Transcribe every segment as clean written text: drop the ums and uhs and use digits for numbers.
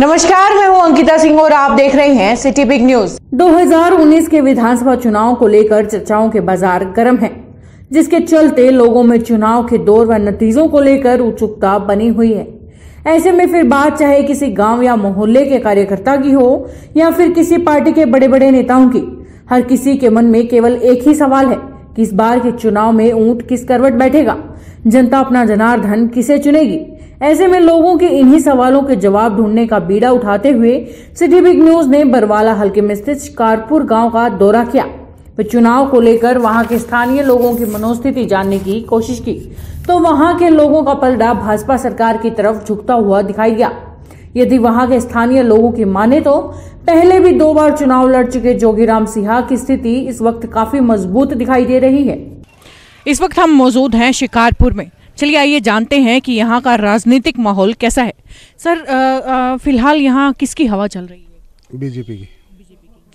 नमस्कार, मैं हूं अंकिता सिंह और आप देख रहे हैं सिटी बिग न्यूज। 2019 के विधानसभा चुनाव को लेकर चर्चाओं के बाजार गर्म हैं, जिसके चलते लोगों में चुनाव के दौर व नतीजों को लेकर उत्सुकता बनी हुई है। ऐसे में फिर बात चाहे किसी गांव या मोहल्ले के कार्यकर्ता की हो या फिर किसी पार्टी के बड़े बड़े नेताओं की, हर किसी के मन में केवल एक ही सवाल है कि इस बार के चुनाव में ऊंट किस करवट बैठेगा, जनता अपना जनार्दन किसे चुनेगी। ऐसे में लोगों के इन्हीं सवालों के जवाब ढूंढने का बीड़ा उठाते हुए सिटी बिग न्यूज ने बरवाला हलके में स्थित शिकारपुर गांव का दौरा किया। वे चुनाव को लेकर वहां के स्थानीय लोगों की मनोस्थिति जानने की कोशिश की तो वहां के लोगों का पलड़ा भाजपा सरकार की तरफ झुकता हुआ दिखाई दिया। यदि वहां के स्थानीय लोगों की माने तो पहले भी 2 बार चुनाव लड़ चुके जोगीराम सिंह की स्थिति इस वक्त काफी मजबूत दिखाई दे रही है। इस वक्त हम मौजूद हैं शिकारपुर में। चलिए आइए जानते हैं कि यहाँ का राजनीतिक माहौल कैसा है। सर, फिलहाल यहाँ किसकी हवा चल रही है? बीजेपी की।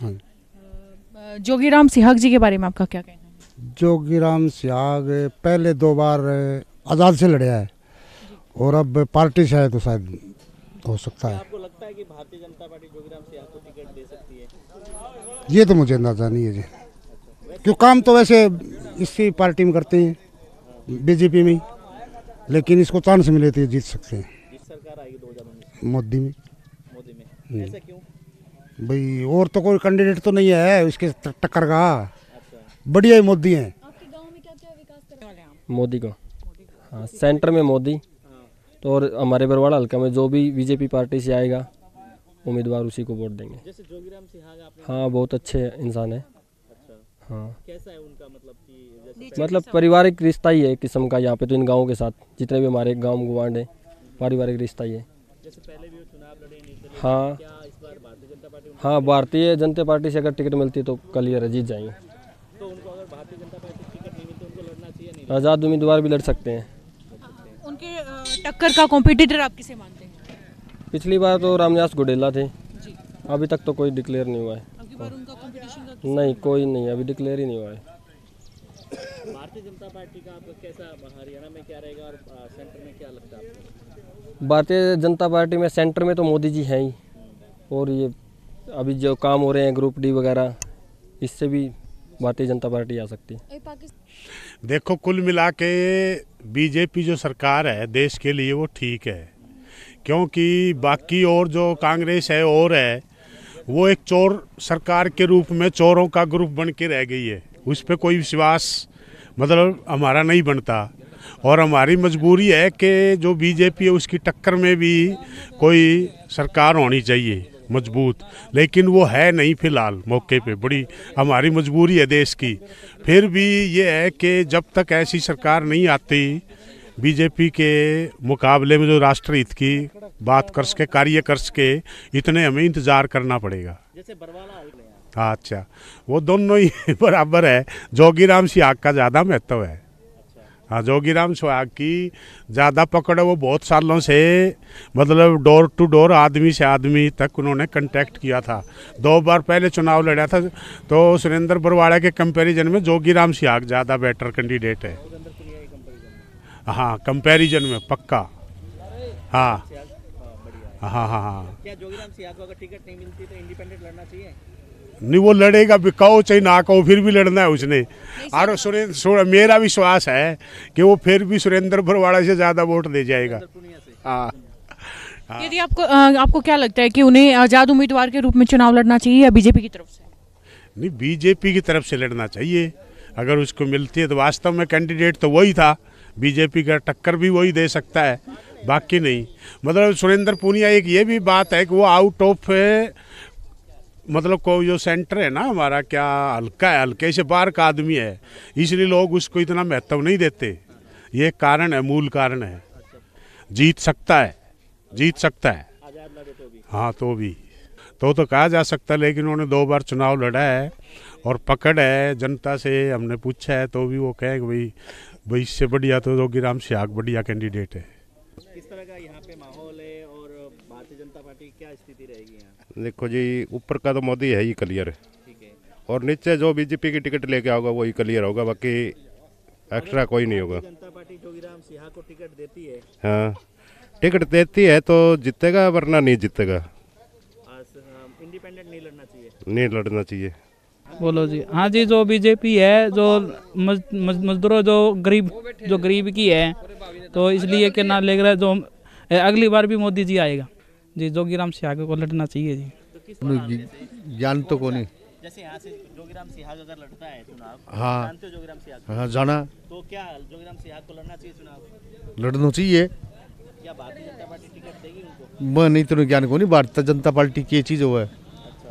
हाँ। जोगीराम सिंह जी के बारे में आपका क्या कहना है? जोगीराम सिंह पहले 2 बार आज़ाद से लड़े है और अब पार्टी से है तो शायद हो सकता है। आपको लगता है कि भारतीय जनता पार्टी जोगीराम सिंह को टिकट दे सकती है? ये तो मुझे अंदाजा नहीं है जी, क्यों काम तो वैसे इसी पार्टी में करते हैं, बीजेपी में, लेकिन इसको चांस मिले तो जीत सकते हैं। जिस सरकार आएगी 2019 मोदी में ऐसा क्यों? भाई और तो कोई कैंडिडेट तो नहीं है इसके टक्कर का। बढ़िया ही मोदी है। आपके गांव में क्या-क्या विकास करने वाले हैं आप? मोदी को, हाँ, सेंटर में मोदी तो, और हमारे बरवाड़ा हल्का में जो भी बीजेपी पार्टी से आएगा उम्मीदवार उसी को वोट देंगे। जैसे जोगीराम सिंह आपने, हाँ, बहुत अच्छे इंसान है। अच्छा, हाँ, कैसा है उनका मतलब कि जैसे मतलब पारिवारिक रिश्ता ही है एक किस्म का। यहाँ पे तो इन गाँव के साथ जितने भी हमारे गाँव गुवांड है, पारिवारिक रिश्ता ही है। जैसे पहले भी वो चुनाव लड़े नहीं थे, हाँ, क्या इस बार भारतीय जनता पार्टी हाँ, भारतीय जनता पार्टी से अगर टिकट मिलती है तो क्लियर है, जीत जाएंगे। तो उनको अगर भारतीय जनता पार्टी टिकट नहीं मिलती उनको लड़ना चाहिए नहीं? आज़ाद उम्मीदवार भी लड़ सकते हैं। उनके टक्कर का कॉम्पिटिटर आप किसे मानते हैं? पिछली बार तो रामनिवास गुडेला थे, अभी तक तो कोई डिक्लेयर नहीं हुआ है। अगली बार उनका कंपटीशन का नहीं, कोई नहीं, अभी डिक्लेयर ही नहीं हुआ है। भारतीय जनता पार्टी का आपका कैसा हरियाणा में क्या रहेगा और सेंटर में क्या लगता है आपको? भारतीय जनता पार्टी में सेंटर में तो मोदी जी हैं ही, और ये अभी जो काम हो रहे हैं ग्रुप डी वगैरह, इससे भी भारतीय जनता पार्टी आ सकती है। देखो, कुल मिला के बीजेपी जो सरकार है देश के लिए वो ठीक है, क्योंकि बाकी और जो कांग्रेस है और है वो एक चोर सरकार के रूप में चोरों का ग्रुप बन के रह गई है। उस पर कोई विश्वास मतलब हमारा नहीं बनता, और हमारी मजबूरी है कि जो बीजेपी है उसकी टक्कर में भी कोई सरकार होनी चाहिए मजबूत, लेकिन वो है नहीं फिलहाल मौके पे। बड़ी हमारी मजबूरी है देश की। फिर भी ये है कि जब तक ऐसी सरकार नहीं आती बीजेपी के मुकाबले में जो राष्ट्र हित की बात कर सके, कार्य कर सके, इतने हमें इंतज़ार करना पड़ेगा। जैसे बरवाला हल्का, हाँ, अच्छा, वो दोनों ही बराबर है। जोगीराम सिंह का ज़्यादा महत्व है। हाँ, जोगीराम सिंह की ज़्यादा पकड़ है। वो बहुत सालों से मतलब डोर टू डोर, आदमी से आदमी तक उन्होंने कांटेक्ट किया था। 2 बार पहले चुनाव लड़ा था तो सुरेंद्र बरवाड़ा के कंपैरिजन में जोगीराम सिंह ज़्यादा बेटर कैंडिडेट है। हाँ, कंपैरिजन में पक्का। हाँ हाँ हाँ हाँ। क्या जोगीराम सिंह को अगर टिकट नहीं मिलती तो इंडिपेंडेंट लड़ना चाहिए? नहीं, वो लड़ेगा भी, कहो चाहे ना कहो, फिर भी लड़ना है उसने। और मेरा विश्वास है कि वो फिर भी सुरेंद्र बरवाड़ा से ज़्यादा वोट दे जाएगा। हाँ। यदि आपको क्या लगता है कि उन्हें आज़ाद उम्मीदवार के रूप में चुनाव लड़ना चाहिए या बीजेपी की तरफ से? नहीं, बीजेपी की तरफ से लड़ना चाहिए अगर उसको मिलती है तो। वास्तव में कैंडिडेट तो वही था, बीजेपी का टक्कर भी वही दे सकता है, बाकी नहीं। मतलब सुरेंद्र पूनिया, एक ये भी बात है कि वो आउट ऑफ मतलब को जो सेंटर है ना हमारा, क्या हल्का है, हल्के से बाहर का आदमी है, इसलिए लोग उसको इतना महत्व नहीं देते। ये कारण है, मूल कारण है। जीत सकता है, जीत सकता है। हाँ, तो भी तो कहा जा सकता है, लेकिन उन्होंने 2 बार चुनाव लड़ा है और पकड़ है जनता से। हमने पूछा है तो भी वो कहे कि भाई इससे बढ़िया तो जोगीराम सिंह बढ़िया कैंडिडेट है। किस तरह का यहाँ पे माहौल है और भारतीय जनता पार्टी की क्या स्थिति रहेगी यहाँ? देखो जी, ऊपर का तो मोदी है ही क्लियर, ठीक है, और नीचे जो बीजेपी की टिकट लेके आओगा वही क्लियर होगा, बाकी एक्स्ट्रा कोई नहीं होगा। जनता पार्टी जोगीराम सिंह को टिकट देती है, हाँ, टिकट देती है तो जीतेगा, वरना नहीं जीतेगा। इंडिपेंडेंट नहीं लड़ना चाहिए? नहीं लड़ना चाहिए। बोलो जी। हाँ जी, जो बीजेपी है जो मजदूरों जो गरीब की है, तो इसलिए के ना लेकर जो अगली बार भी मोदी जी आएगा जी। जोगीराम सिहाग को लड़ना चाहिए जी। ज्ञान तो को नहीं। जैसे यहाँ से जोगीराम सिहाग अगर लड़ता है चुनाव, हाँ जानते हो जोगीराम सिहाग? हाँ जाना। तो क्या जोगीराम सिहाग को लड़ना चाहिए चुनाव? लड़ना चाहिए। क्या भारतीय जनता पार्टी टिकट देगी उनको? मैं नहीं तो ज्ञान को नहीं। भारतीय जनता पार्टी की चीज हो है।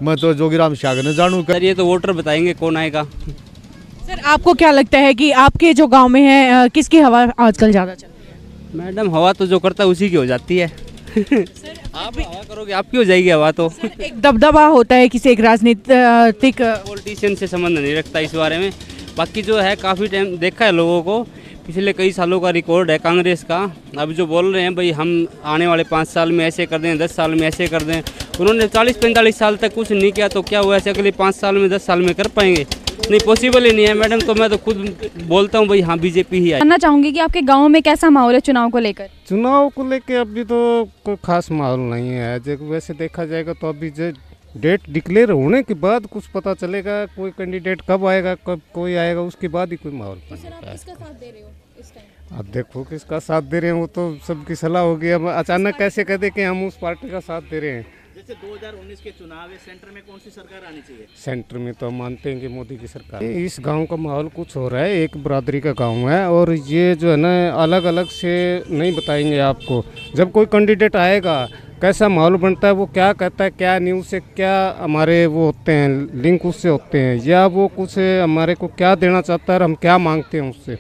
मैं तो जोगीराम सिहाग ने जानू कर। ये तो वोटर बताएंगे कौन आएगा। सर आपको क्या लगता है कि आपके जो गांव में है किसकी हवा आजकल ज्यादा चल रही है? मैडम हवा तो जो करता है उसी की हो जाती है। आप हवा करोगे आपकी हो जाएगी हवा तो। एक दबदबा होता है किसी एक राजनीतिक पॉलिटिशियन से संबंध नहीं रखता इस बारे में। बाकी जो है काफ़ी टाइम देखा है लोगों को, पिछले कई सालों का रिकॉर्ड है कांग्रेस का। अब जो बोल रहे हैं भाई हम आने वाले 5 साल में ऐसे कर दें, 10 साल में ऐसे कर दें, उन्होंने 40-45 साल तक कुछ नहीं किया, तो क्या हुआ ऐसे अगले 5 साल में 10 साल में कर पाएंगे? नहीं, पॉसिबल ही नहीं है मैडम। तो मैं तो खुद बोलता हूँ भाई हाँ बीजेपी ही है। जानना चाहूंगी कि आपके गांव में कैसा माहौल है चुनाव को लेकर? चुनाव को लेके अभी तो कोई खास माहौल नहीं है। जो वैसे देखा जाएगा तो अभी जो डेट डिक्लेयर होने के बाद कुछ पता चलेगा, कोई कैंडिडेट कब आएगा, कब कोई आएगा, उसके बाद ही कोई माहौल बनेगा। किसका साथ दे रहे हो इस टाइम? अब देखो किसका साथ दे रहे हैं, वो तो सबकी सलाह होगी। अब अचानक कैसे कह दे कि हम उस पार्टी का साथ दे रहे हैं। जैसे 2019 के चुनाव है, सेंटर में कौन सी सरकार आनी चाहिए? सेंटर में तो हम मानते हैं कि मोदी की सरकार। इस गांव का माहौल कुछ हो रहा है, एक बरादरी का गांव है और ये जो है ना अलग अलग से नहीं बताएंगे आपको। जब कोई कैंडिडेट आएगा कैसा माहौल बनता है, वो क्या कहता है, क्या न्यूज़ से क्या हमारे वो होते हैं, लिंक उससे होते हैं, या वो कुछ हमारे को क्या देना चाहता है और हम क्या मांगते हैं उससे,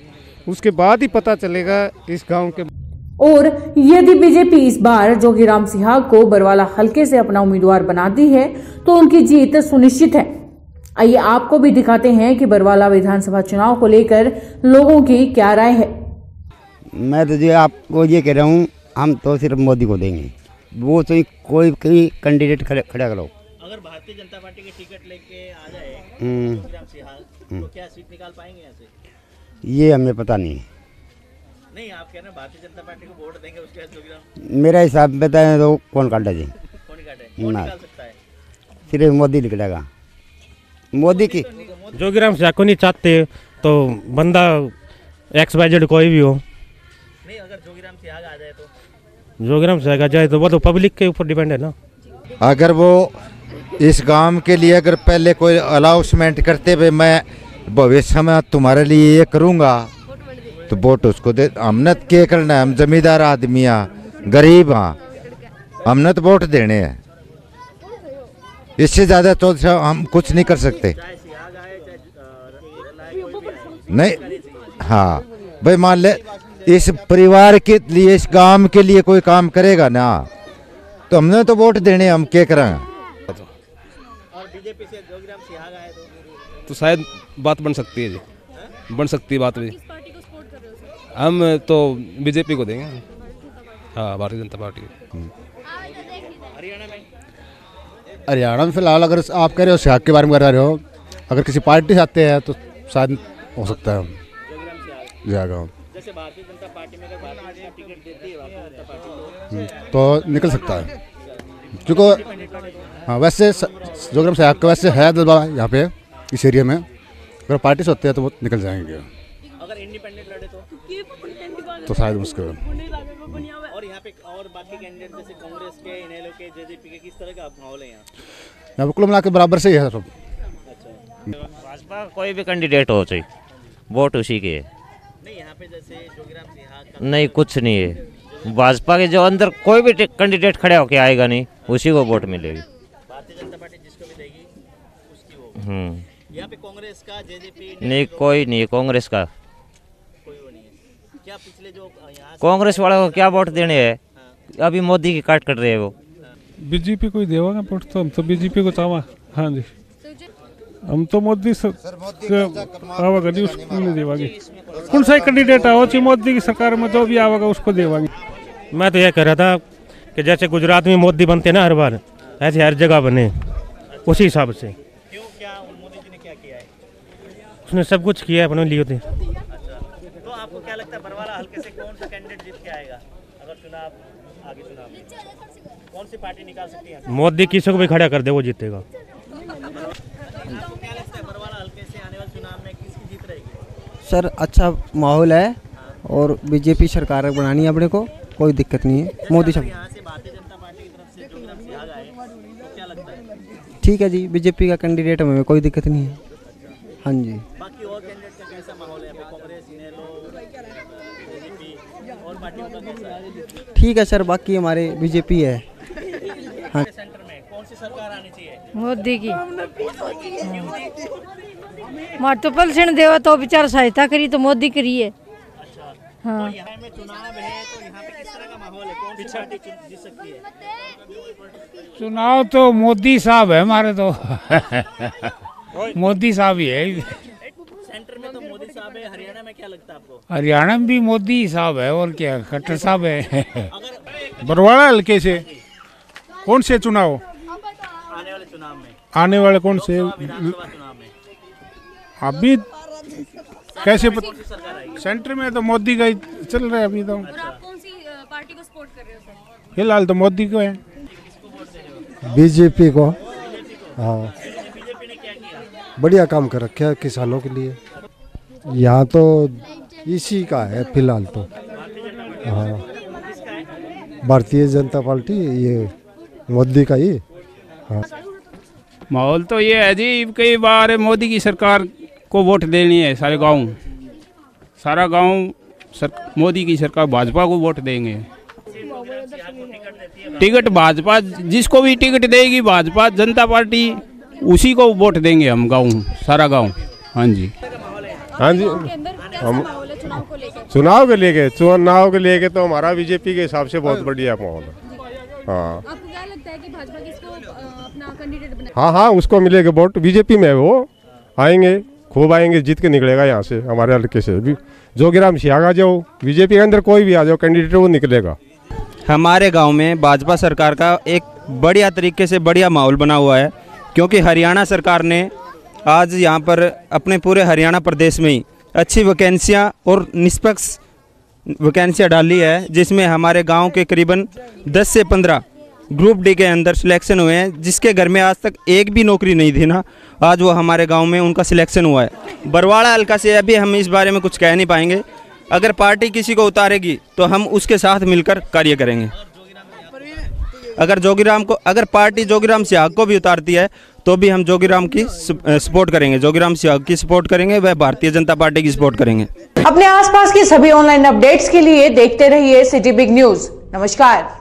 उसके बाद ही पता चलेगा इस गाँव के। और यदि बीजेपी इस बार जोगीराम सिहाग को बरवाला हलके से अपना उम्मीदवार बनाती है तो उनकी जीत सुनिश्चित है। आइए आपको भी दिखाते हैं कि बरवाला विधानसभा चुनाव को लेकर लोगों की क्या राय है। मैं तो जी आपको ये कह रहा हूँ, हम तो सिर्फ मोदी को देंगे। वो तो कोई कैंडिडेट खड़ा करो। अगर भारतीय जनता पार्टी की टिकट लेके आ जाए जोगीराम सिहाग तो क्या सीट निकाल पाएंगे यहाँ से? ये हमें पता नहीं। नहीं, आप कह रहे हैं भारतीय जनता पार्टी को वोट देंगे, उसके बाद जोगीराम? मेरा हिसाब बताएं तो कौन काटा जी? कौन काटे? कौन निकाल सकता है? सिर्फ मोदी निकलेगा। मोदी की जोगीराम सिहाग को नहीं चाहते तो बंदा XYZ कोई भी हो। नहीं, अगर जोगीराम सिहाग आ जाए तो? जोगीराम सिहाग आ जाए तो वो तो पब्लिक के ऊपर डिपेंड है ना। अगर वो इस काम के लिए अगर पहले कोई अनाउंसमेंट करते हुए मैं भविष्य में तुम्हारे लिए ये करूँगा तो वोट उसको दे। हमने क्या करना है, हम जमींदार आदमी हैं, गरीब हैं, हमने तो वोट देने हैं। इससे ज़्यादा तो हम कुछ नहीं कर सकते। नहीं, हाँ भाई मान ले इस परिवार के लिए, इस गांव के लिए कोई काम करेगा ना तो हमने तो वोट देने, हम क्या करेंगे। और बीजेपी से जोगीराम सिहाग आए तो शायद बात बन सकती है जी, बन सकती है बात भी। हम तो बीजेपी को देंगे। हाँ, भारतीय जनता पार्टी। हरियाणा में फिलहाल अगर आप कह रहे हो सिहाग के बारे में कह रहे हो, अगर किसी पार्टी से आते हैं तो शायद हो सकता है जाएगा। जैसे भारतीय जनता पार्टी में अगर भारतीय टिकट देती है भारतीय जनता पार्टी तो निकल सकता है, क्योंकि हाँ वैसे जोगीराम सिहाग का वैसे है दबदबा यहाँ पे इस एरिया में। अगर पार्टी से होते हैं तो वो निकल जाएंगे। अगर इंडिपेंडेंट लड़े तो शायद मुश्किल है। और यहाँ पे और बाकी कैंडिडेट जैसे कांग्रेस के, इनेलो के, जेजेपी के, किस तरह का माहौल है यहाँ? यहाँ कुल मिला के बराबर से ही है सब। भाजपा कोई भी कैंडिडेट हो चाहिए, वोट उसी के है। नहीं, यहाँ पे जैसे जोगीराम सिहाग नहीं, कुछ नहीं है। भाजपा के जो अंदर कोई भी कैंडिडेट खड़े होके आएगा नहीं, उसी को वोट मिलेगी। भारतीय जनता पार्टी जिसको भी देगी उसकी वो। यहाँ पे कांग्रेस का, जेजेपी नहीं, कोई नहीं है कांग्रेस का। कोई वो नहीं है। क्या पिछले जो कांग्रेस वालों को क्या वोट देने हैं? अभी मोदी की काट कर रहे हैं वो। बीजेपी को ही देवांगे वोट तो हम तो बीजेपी को चाहवा। हाँ जी, हम तो मोदी आवागा नहीं, उसको नहीं देवांगे। कौन सा कैंडिडेट आओ चाहे मोदी की सरकार में जो भी आवागा उसको देवांगे। मैं तो यह कह रहा था कि जैसे गुजरात में मोदी बनते ना हर बार, ऐसे हर जगह बने उसी हिसाब से। क्यों, क्या मोदी जी ने क्या किया है? उसने सब कुछ किया है अपने लिए। तो आपको क्या लगता है बरवाला हल्के से कौन सा कैंडिडेट जीत के आएगा अगर चुनाव आगे चुनाव कौन सी पार्टी निकाल सकती है? मोदी किसी को भी खड़ा कर दे वो जीतेगा। बरवाला हल्के से आने वाले चुनाव में किसकी जीत रहेगी? सर अच्छा माहौल है और बीजेपी सरकार बनानी है अपने को, कोई दिक्कत नहीं है। मोदी सब यहाँ से भारतीय जनता पार्टी की तरफ से जोगीराम सिहाग आए तो क्या लगता है? ठीक है जी, बीजेपी का कैंडिडेट हमें कोई दिक्कत नहीं है। हाँ जी। बाकी और कैंडिडेट का कैसा माहौल है? कांग्रेस, इनेलो, बीजेपी और पार्टियों का कैसा है? ठीक है सर, बाकी हमारे बीजेपी है। हाँ। सेंटर में कौन सी सरकार आनी चाहिए? मोदी की। तो पेंशन देवा तो बेचारा सहायता करी तो मोदी करी है। अच्छा। हाँ। तो यहाँ में चुनाव है तो यहाँ पे किस तरह का माहौल है? कौन सी पार्टी जीत सकती है? चुनाव तो मोदी साहब है हमारे तो मोदी साहब ही है। सेंटर में तो मोदी साहब है, हरियाणा में क्या लगता है आपको? हरियाणा में भी मोदी साहब है और क्या खट्टर साहब है। बरवाला हल्के से कौन से चुनाव आने वाले चुनाव में? आने वाले कौन से विधानसभा चुनाव में अभी कैसे सेंटर में तो मोदी का ही चल रहा है अभी तो। आप कौन सी पार्टी को सपोर्ट कर रहे हो सर? फिलहाल तो मोदी को है। बीजेपी को। हाँ, बढ़िया काम कर रखे है किसानों के लिए। यहाँ तो इसी का है फिलहाल तो। हाँ, भारतीय जनता पार्टी, ये मोदी का ही। हाँ। माहौल तो ये है जी, कई बार मोदी की सरकार को वोट देनी है सारा गांव मोदी की सरकार, भाजपा को वोट देंगे। टिकट भाजपा, जिसको भी टिकट देगी भाजपा जनता पार्टी उसी को वोट देंगे हम, सारा गांव। हाँ जी। हाँ जी। हम चुनाव के लेके तो हमारा बीजेपी के हिसाब से बहुत बढ़िया माहौल है। हाँ। आपको क्या लगता है कि भाजपा किसको अपना कैंडिडेट बनाए? हाँ, उसको मिलेगा वोट। बीजेपी में वो आएंगे, खूब आएंगे, जीत के निकलेगा यहाँ से, हमारे हल्के से भी। जोगीराम सिहाग आ जाओ, बीजेपी के अंदर कोई भी आ जाओ कैंडिडेट, वो निकलेगा। हमारे गांव में भाजपा सरकार का एक बढ़िया तरीके से बढ़िया माहौल बना हुआ है, क्योंकि हरियाणा सरकार ने आज यहाँ पर अपने पूरे हरियाणा प्रदेश में ही अच्छी वैकेंसियाँ और निष्पक्ष वैकेंसियाँ डाली है, जिसमें हमारे गांव के करीबन 10 से 15 ग्रुप डी के अंदर सिलेक्शन हुए हैं, जिसके घर में आज तक एक भी नौकरी नहीं थी ना, आज वो हमारे गांव में उनका सिलेक्शन हुआ है। बरवाड़ा हल्का से अभी हम इस बारे में कुछ कह नहीं पाएंगे। अगर पार्टी किसी को उतारेगी तो हम उसके साथ मिलकर कार्य करेंगे। अगर पार्टी जोगीराम सिहाग को भी उतारती है तो भी हम जोगीराम की सपोर्ट करेंगे, जोगीराम सिहाग की सपोर्ट करेंगे, वह भारतीय जनता पार्टी की सपोर्ट करेंगे। अपने आसपास की सभी ऑनलाइन अपडेट्स के लिए देखते रहिए सिटी बिग न्यूज। नमस्कार।